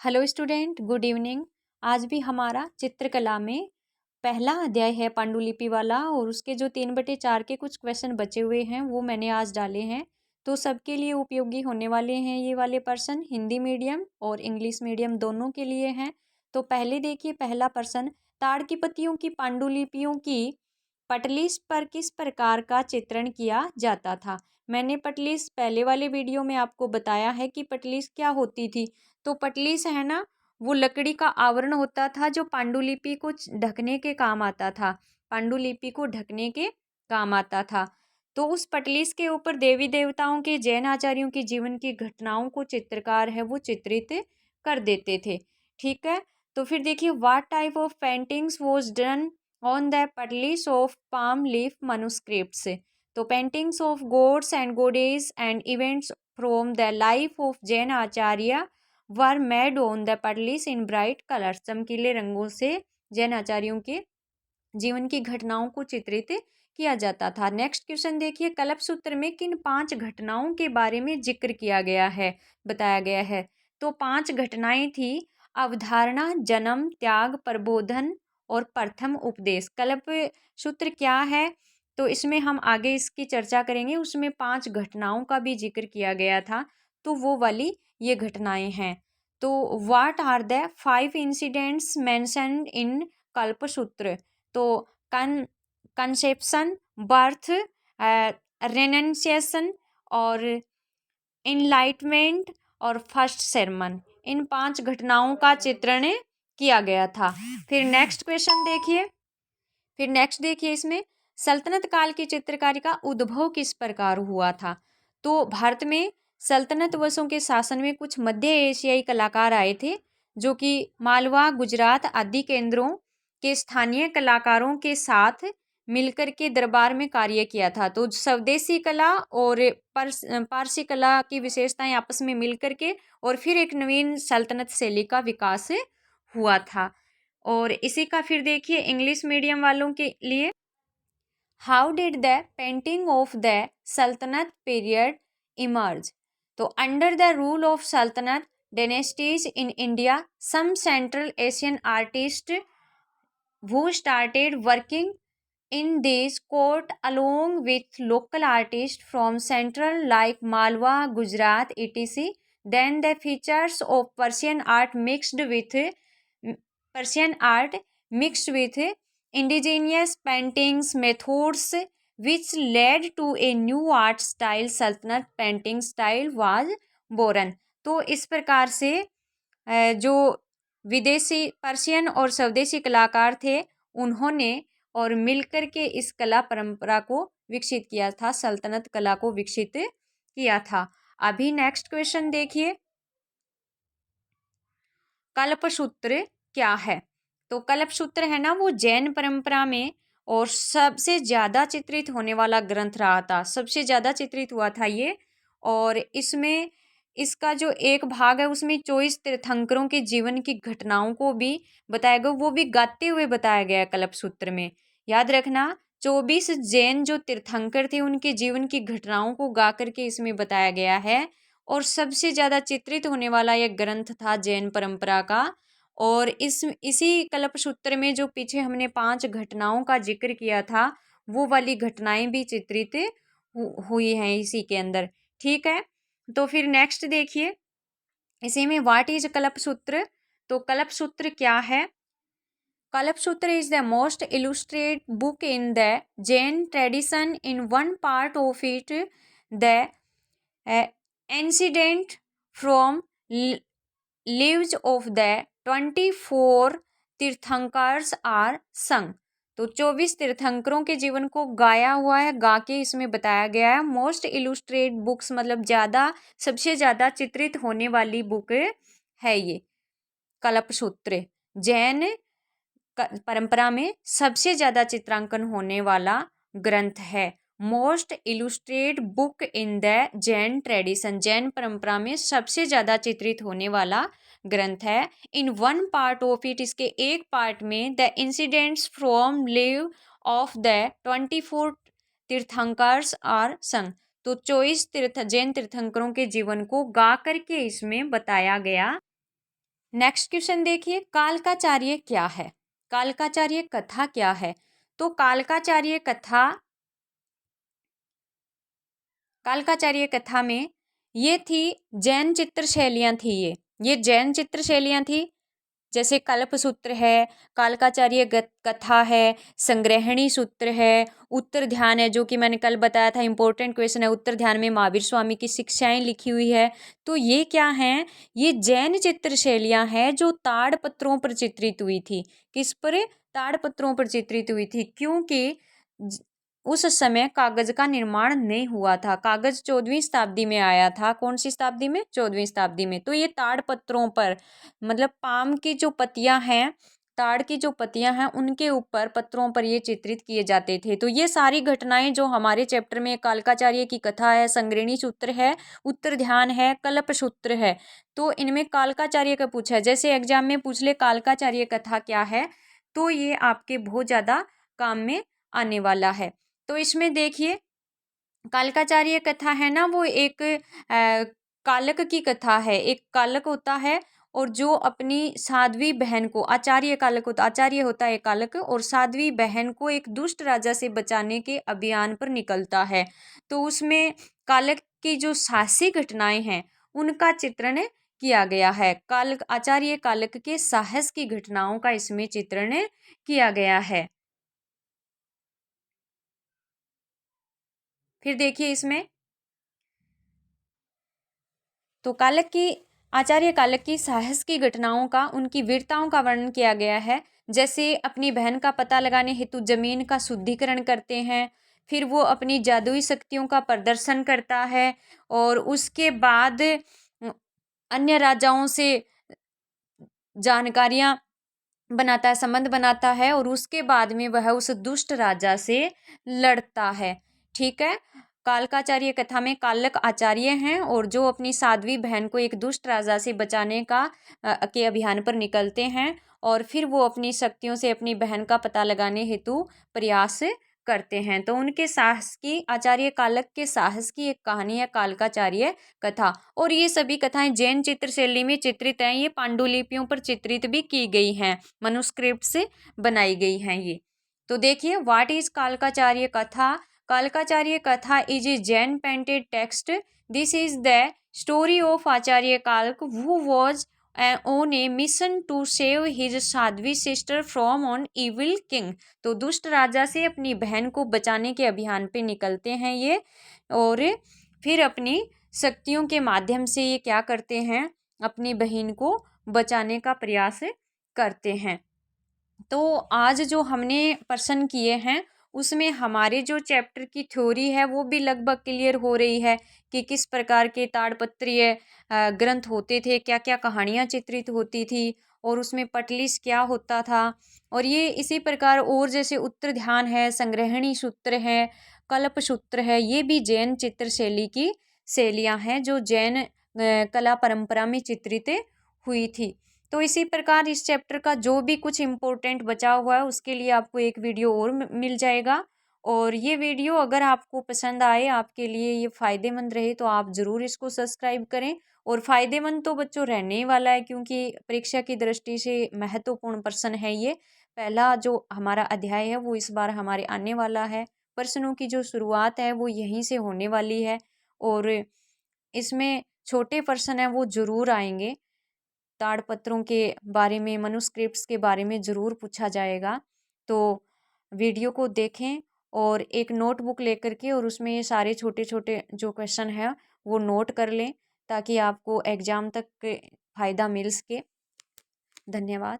Hello student, good evening. आज भी हमारा चित्रकला में पहला अध्याय है पांडुलिपि वाला, और उसके जो 3/4 के कुछ क्वेश्चन बचे हुए हैं वो मैंने आज डाले हैं। तो सबके लिए उपयोगी होने वाले हैं ये वाले पर्सन, हिंदी मीडियम और इंग्लिश मीडियम दोनों के लिए हैं। तो पहले देखिए, पहला पर्सन, ताड़ की पत्तियों की पांडुलिपियों की पटलिस पर किस प्रकार का चित्रण किया जाता था। मैंने पटलिस पहले वाले वीडियो में आपको बताया है कि पटलिस क्या होती थी। तो पटलिस है ना, वो लकड़ी का आवरण होता था जो पांडुलिपि को ढकने के काम आता था, पांडुलिपि को ढकने के काम आता था। तो उस पटलिस के ऊपर देवी देवताओं के, जैन आचार्यों के जीवन की घटनाओं को चित्रकार है वो चित्रित कर देते थे। ठीक है। तो फिर देखिए, what type of paintings was done on the patlis of palm leaf manuscripts. तो paintings of gods and goddess and events from the life of Jain acharya were made on the patlis in bright colours. चमकीले रंगों से जैन आचार्यों के जीवन की घटनाओं को चित्रित किया जाता था। नेक्स्ट क्वेश्चन देखिए, कल्प सूत्र में किन 5 घटनाओं के बारे में जिक्र किया गया है, बताया गया है। तो 5 घटनाएं थी: अवधारणा, जन्म, त्याग, प्रबोधन और प्रथम उपदेश। कल्प सूत्र क्या है, तो इसमें हम आगे इसकी चर्चा करेंगे। उसमें 5 घटनाओं का भी जिक्र किया गया था, तो वो वाली ये घटनाएं हैं। तो what are the 5 incidents mentioned in Kalpa Sutra. तो कंसेप्शन, बर्थ, रेनन्सिएशन और इनलाइटमेंट और फर्स्ट sermon, इन 5 घटनाओं का चित्रण किया गया था। फिर नेक्स्ट क्वेश्चन देखिए, इसमें सल्तनत काल की चित्रकारी का उद्भव किस प्रकार हुआ था। तो भारत में सल्तनत वंशों के शासन में कुछ मध्य एशियाई कलाकार आए थे, जो कि मालवा, गुजरात आदि केंद्रों के स्थानीय कलाकारों के साथ मिलकर के दरबार में कार्य किया था। तो स्वदेशी कला और पारसी कला की विशेषताएं आपस में मिलकर के और फिर एक नवीन सल्तनत शैली का विकास हुआ था। और इसी का फिर देखिए इंग्लिश मीडियम वालों के लिए, how did the painting of the Sultanat period emerge. तो under the rule of Sultanat dynasties in India, some central Asian artist who started working in this court along with local artists from central like Malwa, Gujarat, etc. Then the features of Persian art mixed with indigenous paintings methods, which led to a new art style, Sultanate painting style was born। तो इस प्रकार से जो विदेशी Persian और स्वदेशी कलाकार थे, उन्होंने और मिलकर के इस कला परंपरा को विकसित किया था, सल्तनत कला को विकसित किया था। अभी नेक्स्ट क्वेश्चन देखिए, कल्पसूत्र क्या है। तो कल्पसूत्र है ना, वो जैन परंपरा में और सबसे ज़्यादा चित्रित होने वाला ग्रंथ रहा था, सबसे ज़्यादा चित्रित हुआ था ये। और इसमें इसका जो एक भाग है उसमें 24 तीर्थंकरों के जीवन की घटनाओं को भी बताया गया, वो भी गाते हुए बताया गया है कल्पसूत्र में। याद रखना, 24 जैन जो तीर्थंकर थे उनके जीवन की घटनाओं को गा करके इसमें बताया गया है। और सबसे ज़्यादा चित्रित होने वाला यह ग्रंथ था जैन परंपरा का। और इसी कल्पसूत्र में जो पीछे हमने 5 घटनाओं का जिक्र किया था, वो वाली घटनाएं भी चित्रित हुई हैं इसी के अंदर। ठीक है। तो फिर नेक्स्ट देखिए, इसी में व्हाट इज कल्पसूत्र। तो कल्पसूत्र क्या है। Kalpasutra is the most illustrate book in the Jain tradition. In one part of it the incident from lives of the 24 tirthankars are sung. तो 24 तीर्थंकरों के जीवन को गाया हुआ है, गा के इसमें बताया गया है। मोस्ट इलुस्ट्रेट बुक्स मतलब ज़्यादा, सबसे ज़्यादा चित्रित होने वाली बुक है ये कल्पसूत्र। जैन परंपरा में सबसे ज़्यादा चित्रांकन होने वाला ग्रंथ है। Most illustrate book in the Jain tradition, Jain परंपरा में सबसे ज़्यादा चित्रित होने वाला ग्रंथ है। In one part of it, इसके एक पार्ट में, the incidents from live of the 24 tirthankars are sung. तो 24 जैन तीर्थंकरों के जीवन को गा करके इसमें बताया गया नेक्स्ट क्वेश्चन देखिए, कालकाचार्य क्या है? कालकाचार्य कथा क्या है? तो कालकाचार्य कथा में ये थी जैन चित्र शैलियाँ थी। ये जैन चित्र शैलियाँ थी, जैसे कल्पसूत्र है, कालकाचार्य कथा है, संग्रहणी सूत्र है, उत्तर ध्यान है, जो कि मैंने कल बताया था इंपॉर्टेंट क्वेश्चन है। उत्तर ध्यान में महावीर स्वामी की शिक्षाएं लिखी हुई है। तो ये क्या हैं? ये जैन चित्र शैलियाँ हैं जो ताड़पत्रों पर चित्रित हुई थी। किस पर? ताड़पत्रों पर चित्रित हुई थी, क्योंकि उस समय कागज का निर्माण नहीं हुआ था। कागज 14वीं शताब्दी में आया था। कौन सी शताब्दी में? 14वीं शताब्दी में। तो ये ताड़पत्रों पर, मतलब पाम की जो पत्तियां हैं, ताड़ की जो पत्तियां हैं, उनके ऊपर पत्रों पर ये चित्रित किए जाते थे। तो ये सारी घटनाएं जो हमारे चैप्टर में कालकाचार्य की कथा है, संग्रहणी सूत्र है, उत्तर ध्यान है, कल्प सूत्र है, तो इनमें कालकाचार्य का पूछा है। जैसे एग्जाम में पूछ ले कालकाचार्य कथा क्या है, तो ये आपके बहुत ज़्यादा काम में आने वाला है। तो इसमें देखिए, कालकाचार्य कथा है ना, वो एक कालक की कथा है। एक कालक होता है और जो अपनी साध्वी बहन को, आचार्य कालक होता, आचार्य होता है कालक, और साध्वी बहन को एक दुष्ट राजा से बचाने के अभियान पर निकलता है। तो उसमें कालक की जो साहसी घटनाएं हैं उनका चित्रण किया गया है। आचार्य कालक के साहस की घटनाओं का इसमें चित्रण किया गया है। फिर देखिए इसमें, तो आचार्य कालक की साहस की घटनाओं का, उनकी वीरताओं का वर्णन किया गया है। जैसे अपनी बहन का पता लगाने हेतु जमीन का शुद्धिकरण करते हैं, फिर वो अपनी जादुई शक्तियों का प्रदर्शन करता है, और उसके बाद अन्य राजाओं से जानकारियां बनाता है, संबंध बनाता है, और उसके बाद में वह उस दुष्ट राजा से लड़ता है। ठीक है। कालकाचार्य कथा में कालक आचार्य हैं और जो अपनी साध्वी बहन को एक दुष्ट राजा से बचाने के अभियान पर निकलते हैं, और फिर वो अपनी शक्तियों से अपनी बहन का पता लगाने हेतु प्रयास करते हैं। तो उनके साहस की, आचार्य कालक के साहस की एक कहानी है कालकाचार्य कथा। और ये सभी कथाएं जैन चित्र शैली में चित्रित हैं। ये पांडुलिपियों पर चित्रित भी की गई हैं, मनुस्क्रिप्ट से बनाई गई हैं ये। तो देखिए, what is Kalakacharya Katha? Kalakacharya Katha is a Jain painted text. This is the story of acharya Kalak who was on a mission to save his sadhvi sister from an evil king. तो दुष्ट राजा से अपनी बहन को बचाने के अभियान पे निकलते हैं ये, और फिर अपनी शक्तियों के माध्यम से ये क्या करते हैं? अपनी बहन को बचाने का प्रयास करते हैं। तो आज जो हमने प्रश्न किए हैं उसमें हमारे जो चैप्टर की थ्योरी है वो भी लगभग क्लियर हो रही है कि किस प्रकार के ताड़पत्रीय ग्रंथ होते थे, क्या क्या कहानियाँ चित्रित होती थी, और उसमें पटलिस क्या होता था। और ये इसी प्रकार और जैसे उत्तर ध्यान है, संग्रहणी सूत्र है, कल्प सूत्र है, ये भी जैन चित्र शैली की शैलियाँ हैं जो जैन कला परंपरा में चित्रित हुई थी। तो इसी प्रकार इस चैप्टर का जो भी कुछ इम्पोर्टेंट बचा हुआ है उसके लिए आपको एक वीडियो और मिल जाएगा। और ये वीडियो अगर आपको पसंद आए, आपके लिए ये फ़ायदेमंद रहे, तो आप ज़रूर इसको सब्सक्राइब करें। और फ़ायदेमंद तो बच्चों रहने ही वाला है, क्योंकि परीक्षा की दृष्टि से महत्वपूर्ण प्रश्न है ये। पहला जो हमारा अध्याय है वो इस बार हमारे आने वाला है। प्रश्नों की जो शुरुआत है वो यहीं से होने वाली है, और इसमें छोटे प्रश्न हैं वो ज़रूर आएंगे। ताड़पत्रों के बारे में, मनुस्क्रिप्ट्स के बारे में ज़रूर पूछा जाएगा। तो वीडियो को देखें और एक नोटबुक लेकर के, और उसमें ये सारे छोटे छोटे जो क्वेश्चन हैं वो नोट कर लें, ताकि आपको एग्ज़ाम तक फ़ायदा मिल सके। धन्यवाद।